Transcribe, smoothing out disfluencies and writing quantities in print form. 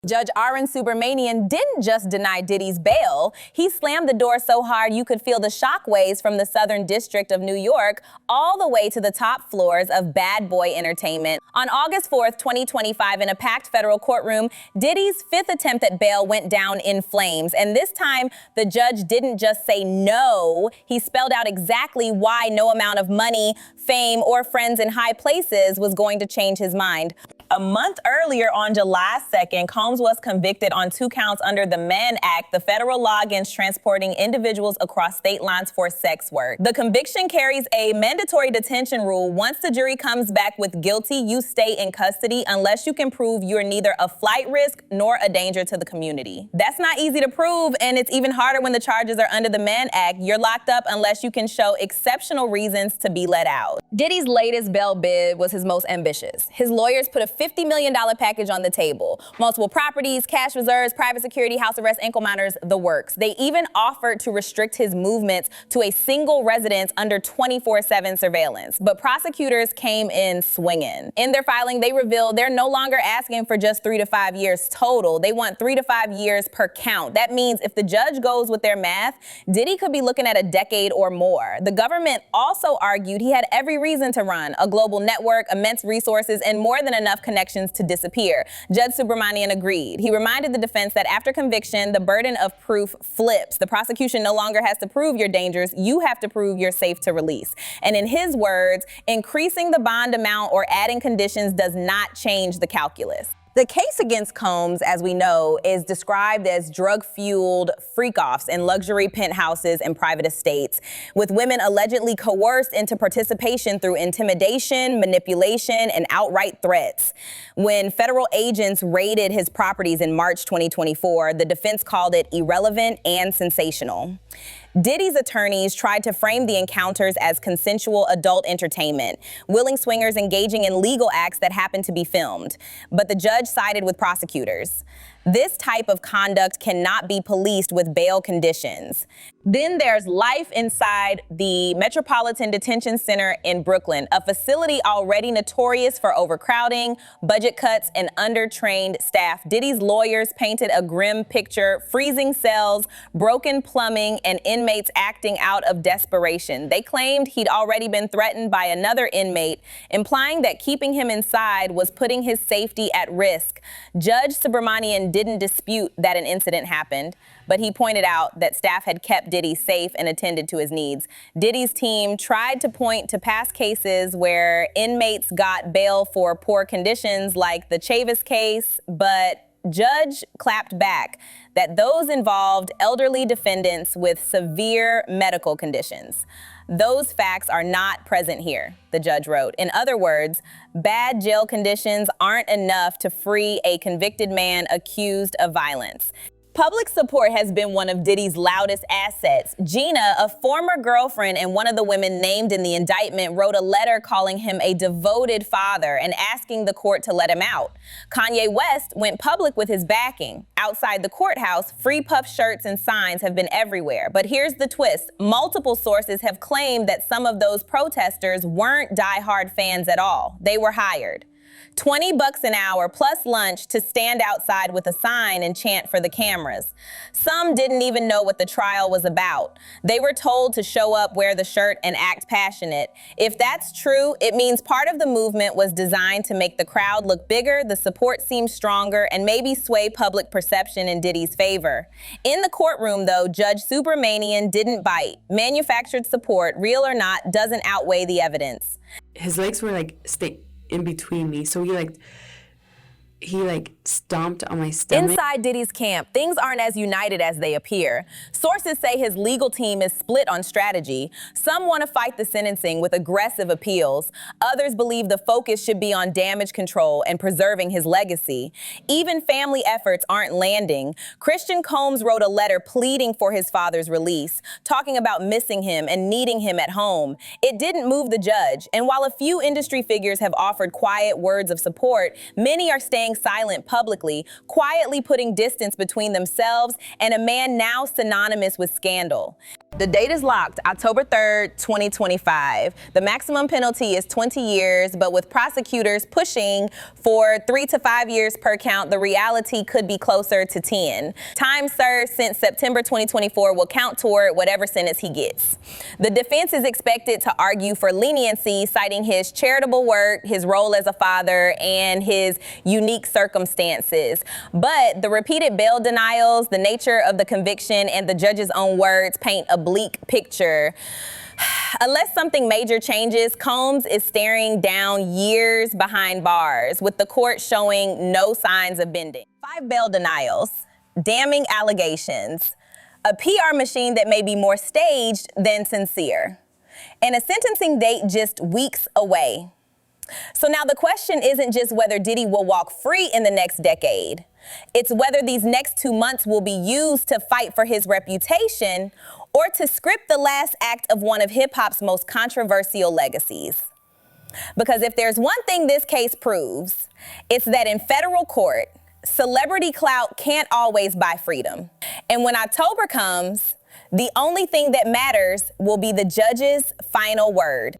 Judge Arun Subramanian didn't just deny Diddy's bail. He slammed the door so hard you could feel the shockwaves from the Southern District of New York all the way to the top floors of Bad Boy Entertainment. On August 4th, 2025, in a packed federal courtroom, Diddy's fifth attempt at bail went down in flames. And this time, the judge didn't just say no. He spelled out exactly why no amount of money, fame, or friends in high places was going to change his mind. A month earlier, on July 2nd, Combs was convicted on 2 counts under the Mann Act, the federal law against transporting individuals across state lines for sex work. The conviction carries a mandatory detention rule. Once the jury comes back with guilty, you stay in custody unless you can prove you're neither a flight risk nor a danger to the community. That's not easy to prove, and it's even harder when the charges are under the Mann Act. You're locked up unless you can show exceptional reasons to be let out. Diddy's latest bail bid was his most ambitious. His lawyers put a $50 million package on the table. Multiple properties, cash reserves, private security, house arrest, ankle monitors, the works. They even offered to restrict his movements to a single residence under 24/7 surveillance. But prosecutors came in swinging. In their filing, they revealed they're no longer asking for just 3 to 5 years total. They want 3 to 5 years per count. That means if the judge goes with their math, Diddy could be looking at a decade or more. The government also argued he had every reason to run: a global network, immense resources, and more than enough connections to disappear. Judge Subramanian agreed. He reminded the defense that after conviction, the burden of proof flips. The prosecution no longer has to prove you're dangerous. You have to prove you're safe to release. And in his words, increasing the bond amount or adding conditions does not change the calculus. The case against Combs, as we know, is described as drug-fueled freak-offs in luxury penthouses and private estates, with women allegedly coerced into participation through intimidation, manipulation, and outright threats. When federal agents raided his properties in March 2024, the defense called it irrelevant and sensational. Diddy's attorneys tried to frame the encounters as consensual adult entertainment, willing swingers engaging in legal acts that happened to be filmed. But the judge sided with prosecutors. This type of conduct cannot be policed with bail conditions. Then there's life inside the Metropolitan Detention Center in Brooklyn, a facility already notorious for overcrowding, budget cuts, and undertrained staff. Diddy's lawyers painted a grim picture: freezing cells, broken plumbing, and inmates acting out of desperation. They claimed he'd already been threatened by another inmate, implying that keeping him inside was putting his safety at risk. Judge Subramanian didn't dispute that an incident happened, but he pointed out that staff had kept Diddy safe and attended to his needs. Diddy's team tried to point to past cases where inmates got bail for poor conditions, like the Chavis case, but judge clapped back that those involved elderly defendants with severe medical conditions. Those facts are not present here, the judge wrote. In other words, bad jail conditions aren't enough to free a convicted man accused of violence. Public support has been one of Diddy's loudest assets. Gina, a former girlfriend and one of the women named in the indictment, wrote a letter calling him a devoted father and asking the court to let him out. Kanye West went public with his backing. Outside the courthouse, free puff shirts and signs have been everywhere. But here's the twist. Multiple sources have claimed that some of those protesters weren't diehard fans at all. They were hired. $20 an hour plus lunch to stand outside with a sign and chant for the cameras. Some didn't even know what the trial was about. They were told to show up, wear the shirt, and act passionate. If that's true, it means part of the movement was designed to make the crowd look bigger, the support seem stronger, and maybe sway public perception in Diddy's favor. In the courtroom, though, Judge Subramanian didn't bite. Manufactured support, real or not, doesn't outweigh the evidence. His legs were in between me, so he stomped on my stomach. Inside Diddy's camp, things aren't as united as they appear. Sources say his legal team is split on strategy. Some want to fight the sentencing with aggressive appeals. Others believe the focus should be on damage control and preserving his legacy. Even family efforts aren't landing. Christian Combs wrote a letter pleading for his father's release, talking about missing him and needing him at home. It didn't move the judge, and while a few industry figures have offered quiet words of support, many are staying silent publicly. publicly, quietly putting distance between themselves and a man now synonymous with scandal. The date is locked, October 3rd, 2025. The maximum penalty is 20 years, but with prosecutors pushing for 3 to 5 years per count, the reality could be closer to 10. Time served since September 2024 will count toward whatever sentence he gets. The defense is expected to argue for leniency, citing his charitable work, his role as a father, and his unique circumstances. But the repeated bail denials, the nature of the conviction, and the judge's own words paint a bleak picture. Unless something major changes, Combs is staring down years behind bars, with the court showing no signs of bending. 5 bail denials, damning allegations, a PR machine that may be more staged than sincere, and a sentencing date just weeks away. So now the question isn't just whether Diddy will walk free in the next decade. It's whether these next 2 months will be used to fight for his reputation or to script the last act of one of hip-hop's most controversial legacies. Because if there's one thing this case proves, it's that in federal court, celebrity clout can't always buy freedom. And when October comes, the only thing that matters will be the judge's final word.